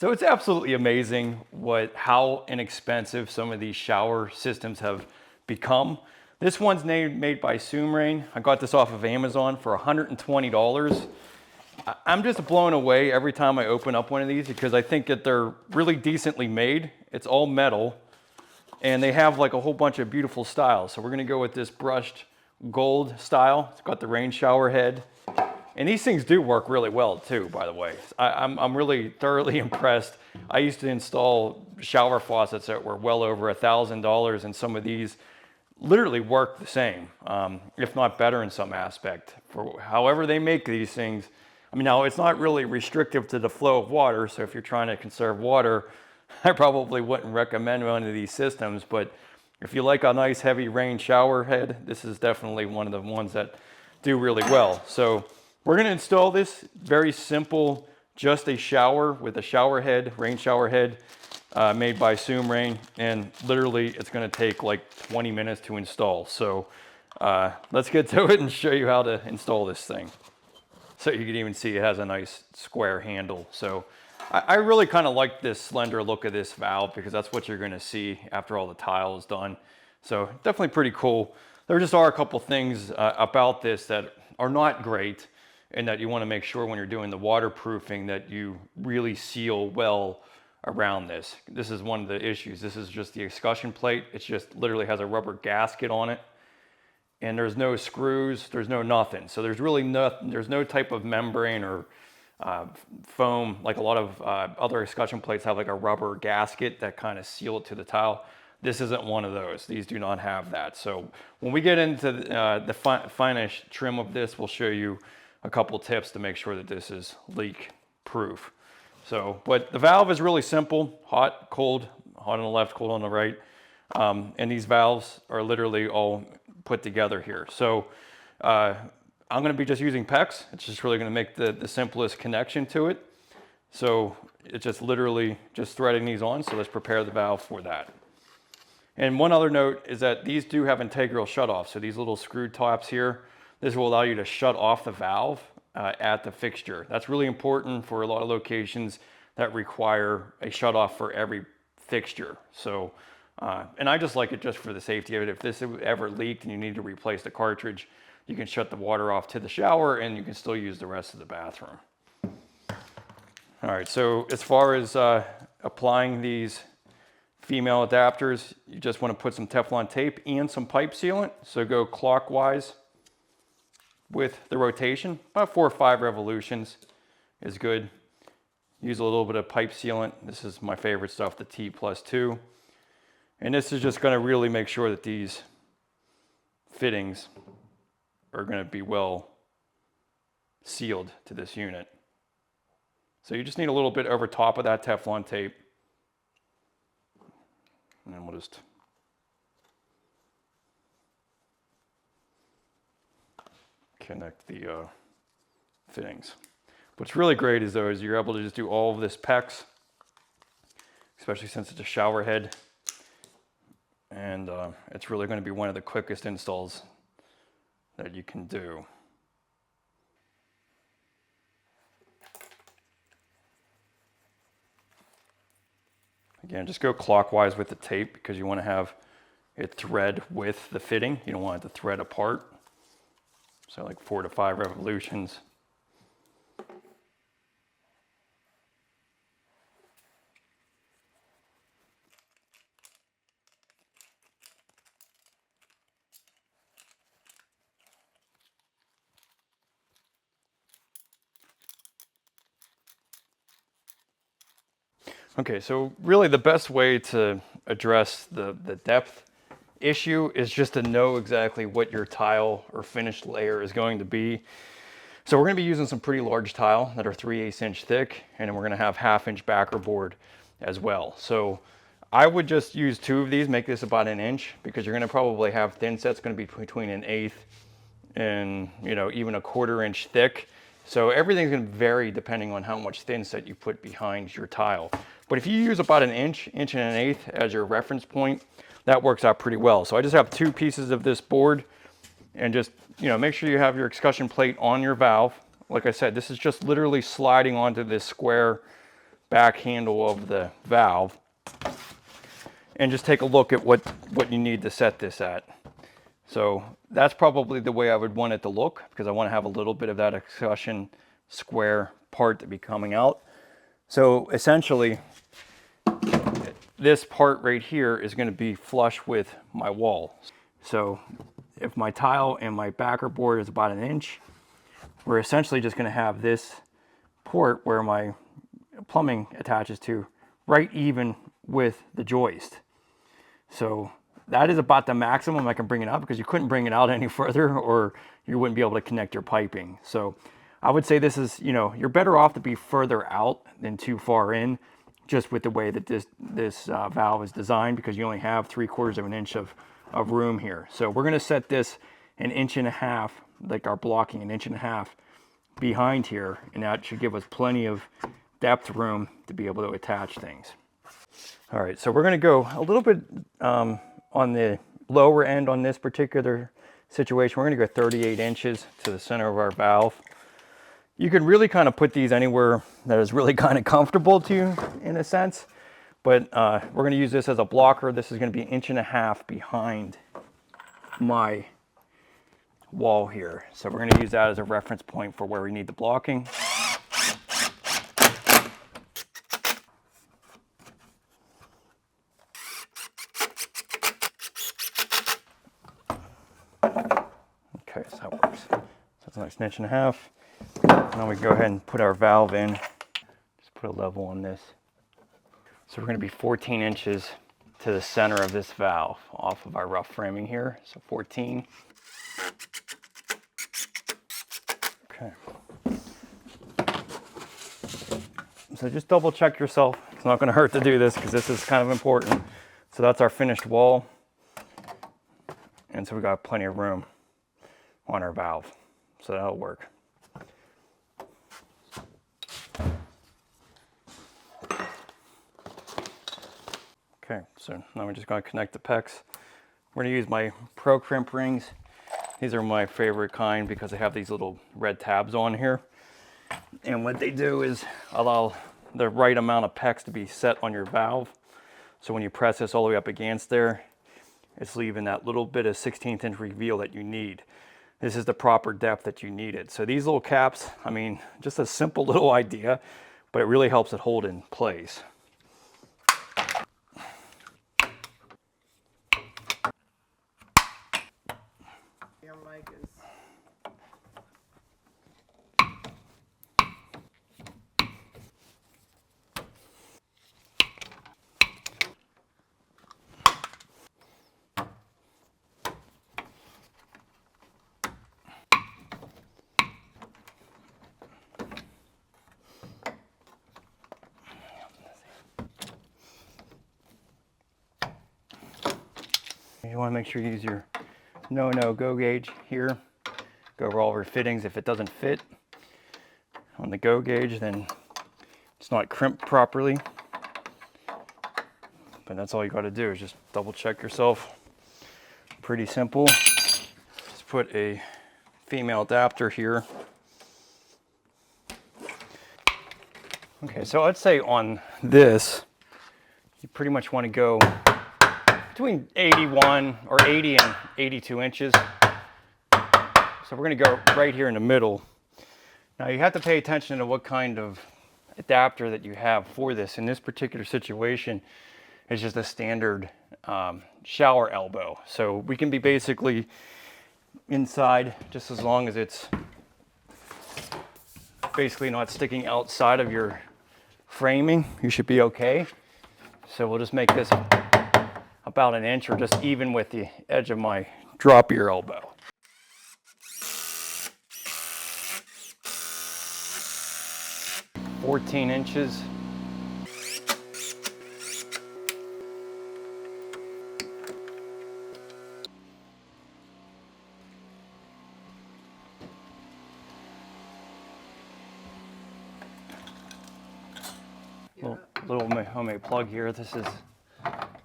So it's absolutely amazing how inexpensive some of these shower systems have become. This one's made by Sumerain. I got this off of Amazon for $120. I'm just blown away every time I open up one of these because I think that they're really decently made. It's all metal and they have like a whole bunch of beautiful styles. So we're gonna go with this brushed gold style. It's got the rain shower head. And these things do work really well too, by the way. I'm really thoroughly impressed. I used to install shower faucets that were well over $1,000, and some of these literally work the same, if not better in some aspect. For however they make these things, I mean, now it's not really restrictive to the flow of water, so if you're trying to conserve water, I probably wouldn't recommend one of these systems, but if you like a nice heavy rain shower head, this is definitely one of the ones that do really well. So we're gonna install this very simple, just a shower with a shower head, rain shower head, made by Sumerain, and literally it's gonna take like 20 minutes to install. So let's get to it and show you how to install this thing. So you can even see it has a nice square handle. So I really kind of like this slender look of this valve because that's what you're gonna see after all the tile is done. So definitely pretty cool. There just are a couple things about this that are not great, and that you want to make sure when you're doing the waterproofing that you really seal well around this. This is one of the issues. This is just the escutcheon plate. It just literally has a rubber gasket on it, and there's no screws, there's no nothing. So there's really there's no type of membrane or foam, like a lot of other escutcheon plates have like a rubber gasket that kind of seal it to the tile. This isn't one of those. These do not have that. So when we get into the finish trim of this, we'll show you a couple tips to make sure that this is leak proof. So, but the valve is really simple: hot, cold, hot on the left, cold on the right. And these valves are literally all put together here. So I'm gonna be just using PEX. It's just really gonna make the simplest connection to it. So it's just literally just threading these on. So let's prepare the valve for that. And one other note is that these do have integral shutoffs. So these little screw tops here, this will allow you to shut off the valve at the fixture. That's really important for a lot of locations that require a shutoff for every fixture. So, and I just like it just for the safety of it. If this ever leaked and you need to replace the cartridge, you can shut the water off to the shower and you can still use the rest of the bathroom. All right, so as far as applying these female adapters, you just want to put some Teflon tape and some pipe sealant. So go clockwise with the rotation. About 4 or 5 revolutions is good. Use a little bit of pipe sealant. This is my favorite stuff, the T+2. And this is just going to really make sure that these fittings are going to be well sealed to this unit. So you just need a little bit over top of that Teflon tape. And then we'll just connect the fittings. What's really great is you're able to just do all of this PEX, especially since it's a shower head. And it's really going to be one of the quickest installs that you can do. Again, just go clockwise with the tape because you want to have it thread with the fitting. You don't want it to thread apart. So like 4 to 5 revolutions. Okay, so really the best way to address the depth issue is just to know exactly what your tile or finished layer is going to be. So we're going to be using some pretty large tile that are 3/8 inch thick, and then we're going to have 1/2 inch backer board as well. So I would just use 2 of these, make this about 1 inch, because you're going to probably have thin sets going to be between 1/8 and even 1/4 inch thick. So everything's going to vary depending on how much thin set you put behind your tile. But if you use about 1 inch, 1 1/8 as your reference point, that works out pretty well. So I just have 2 pieces of this board, and just make sure you have your escutcheon plate on your valve. Like I said, this is just literally sliding onto this square back handle of the valve and just take a look at what you need to set this at. So that's probably the way I would want it to look, because I want to have a little bit of that accession square part to be coming out. So essentially, this part right here is going to be flush with my wall. So if my tile and my backer board is about 1 inch, we're essentially just going to have this port where my plumbing attaches to right even with the joist. So that is about the maximum I can bring it up, because you couldn't bring it out any further or you wouldn't be able to connect your piping. So I would say this is, you know, you're better off to be further out than too far in, just with the way that this valve is designed, because you only have 3/4 of an inch of room here. So we're going to set this 1.5 inches, like our blocking 1.5 inches behind here, and that should give us plenty of depth room to be able to attach things. All right, so we're going to go a little bit on the lower end on this particular situation. We're going to go 38 inches to the center of our valve. You can really kind of put these anywhere that is really kind of comfortable to you, in a sense, but we're going to use this as a blocker. This is going to be 1.5 inches behind my wall here. So we're going to use that as a reference point for where we need the blocking. Okay, so that works. So that's a nice 1.5 inches. Now we can go ahead and put our valve in. Just put a level on this. So we're going to be 14 inches to the center of this valve off of our rough framing here. So 14. Okay. So just double check yourself. It's not going to hurt to do this, because this is kind of important. So that's our finished wall. And so we got plenty of room on our valve. So that'll work. Okay, so now we're just going to connect the PEX. We're going to use my Pro Crimp rings. These are my favorite kind because they have these little red tabs on here. And what they do is allow the right amount of PEX to be set on your valve. So when you press this all the way up against there, it's leaving that little bit of 1/16 inch reveal that you need. This is the proper depth that you need it. So these little caps, I mean, just a simple little idea, but it really helps it hold in place. Your mic is... You want to make sure you use your no-go gauge here. Go over all of your fittings. If it doesn't fit on the go gauge, then it's not crimped properly. But that's all you got to do, is just double check yourself. Pretty simple. Just put a female adapter here. Okay, so I'd say on this, you pretty much want to go between 81 or 80 and 82 inches. So we're going to go right here in the middle. Now you have to pay attention to what kind of adapter that you have for this. In this particular situation, it's just a standard shower elbow. So we can be basically inside just as long as it's basically not sticking outside of your framing. You should be okay. So we'll just make this about 1 inch, or just even with the edge of my drop ear elbow. "14 inches. Little homemade plug here. This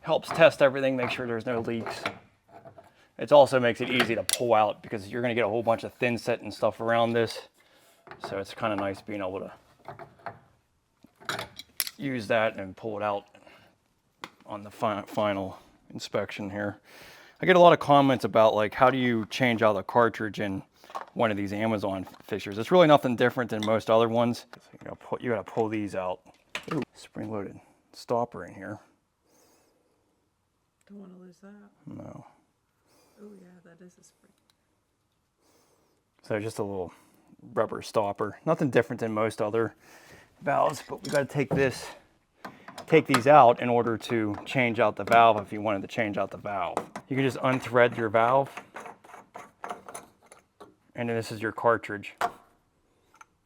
helps test everything, make sure there's no leaks. It also makes it easy to pull out, because you're going to get a whole bunch of thin set and stuff around this. So it's kind of nice being able to use that and pull it out on the final inspection here. I get a lot of comments about like, how do you change out the cartridge in one of these Amazon fixtures? It's really nothing different than most other ones. So you gotta pull these out. Ooh, spring-loaded stopper in here. Don't want to lose that. No. Oh yeah, that is a spring. So just a little rubber stopper. Nothing different than most other valves, but we gotta take these out in order to change out the valve if you wanted to change out the valve. You can just unthread your valve, and then this is your cartridge.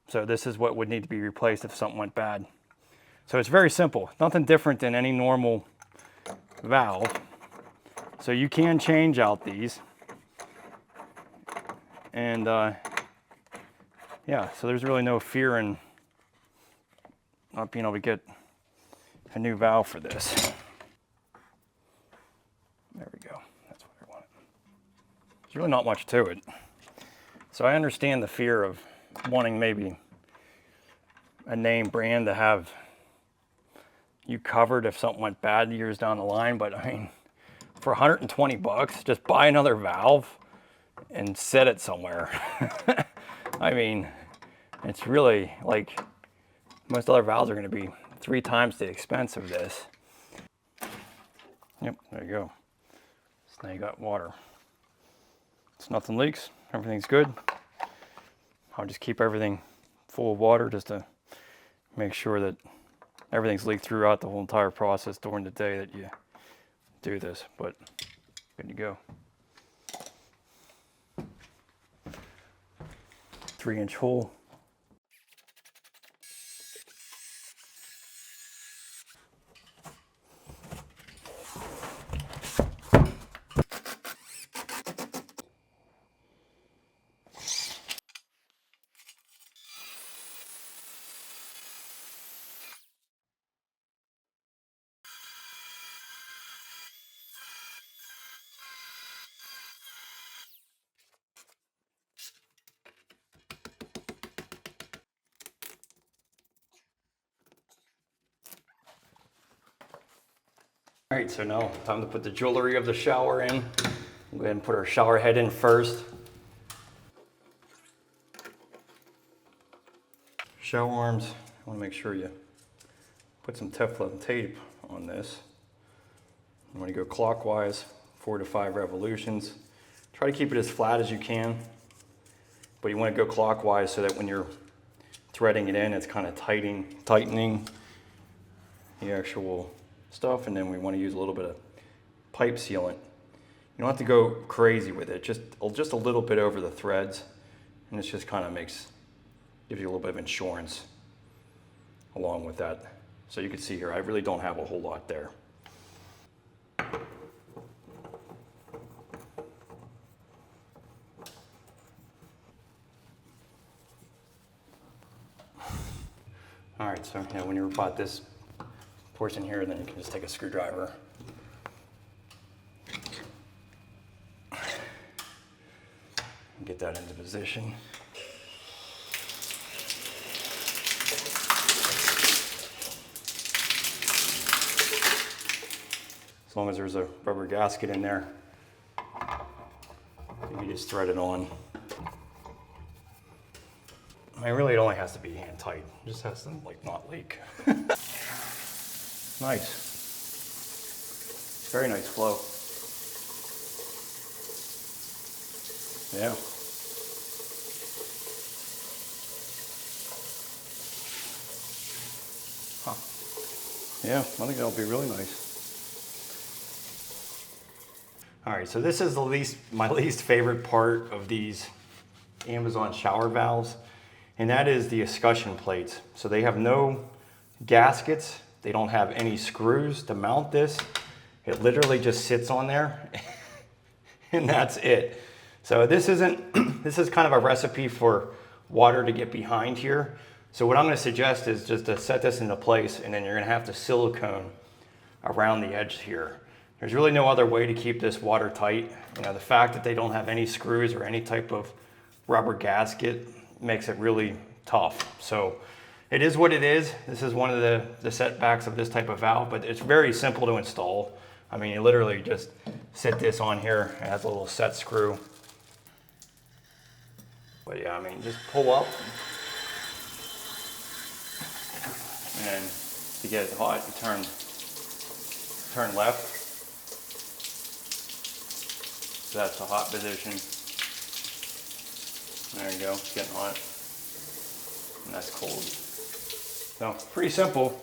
So this is what would need to be replaced if something went bad. So it's very simple, nothing different than any normal valve. So you can change out these. And yeah, so there's really no fear in not being able to get a new valve for this. There we go, that's what I wanted. There's really not much to it. So I understand the fear of wanting maybe a name brand to have you covered if something went bad years down the line, but I mean, for 120 bucks, just buy another valve and set it somewhere. I mean, it's really like most other valves are going to be 3 times the expense of this. Yep, there you go. So now you got water. So nothing leaks, everything's good. I'll just keep everything full of water just to make sure that everything's leaked throughout the whole entire process during the day that you do this, but good to go. 3-inch hole. All right, so now time to put the jewelry of the shower in. We'll go ahead and put our shower head in first. Shower arms, I want to make sure you put some Teflon tape on this. You want to go clockwise, 4 to 5 revolutions. Try to keep it as flat as you can, but you want to go clockwise so that when you're threading it in, it's kind of tightening the actual stuff, and then we want to use a little bit of pipe sealant. You don't have to go crazy with it, just a little bit over the threads, and this just kind of gives you a little bit of insurance along with that. So you can see here, I really don't have a whole lot there. All right, so when you bought this portion here, then you can just take a screwdriver. And get that into position. As long as there's a rubber gasket in there, you just thread it on. I mean, really, it only has to be hand tight. It just has to not leak. Nice. Very nice flow. Yeah. Huh. Yeah, I think that'll be really nice. All right, so this is my least favorite part of these Amazon shower valves, and that is the escutcheon plates. So they have no gaskets. They don't have any screws to mount this. It literally just sits on there and that's it. So this is kind of a recipe for water to get behind here. So what I'm gonna suggest is just to set this into place, and then you're gonna have to silicone around the edge here. There's really no other way to keep this watertight. The fact that they don't have any screws or any type of rubber gasket makes it really tough. So It is what it is. This is one of the setbacks of this type of valve, but it's very simple to install. I mean, you literally just sit this on here. It has a little set screw. But yeah, I mean, just pull up. And to get it hot, you turn left. So that's the hot position. There you go, it's getting hot. And that's cold. So pretty simple,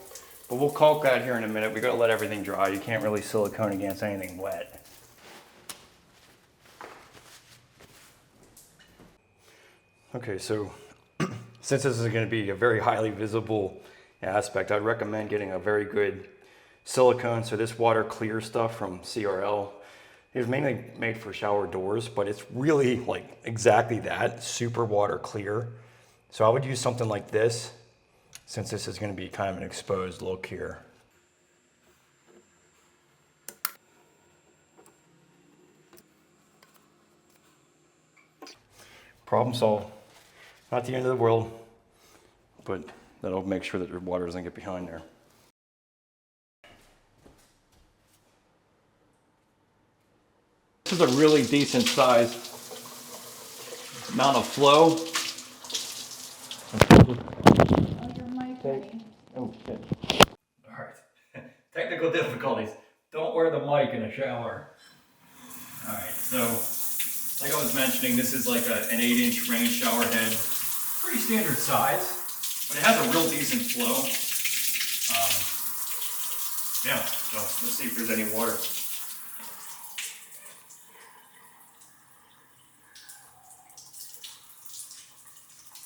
but we'll caulk that here in a minute. We gotta let everything dry. You can't really silicone against anything wet. Okay, so since this is gonna be a very highly visible aspect, I'd recommend getting a very good silicone. So this water clear stuff from CRL is mainly made for shower doors, but it's really like exactly that, super water clear. So I would use something like this, since this is going to be kind of an exposed look here. Problem solved. Not the end of the world, but that'll make sure that the water doesn't get behind there. This is a really decent size amount of flow. Oh shit. Alright. Technical difficulties. Don't wear the mic in a shower. Alright, so like I was mentioning, this is like an 8-inch rain shower head. Pretty standard size, but it has a real decent flow. Yeah, so let's see if there's any water.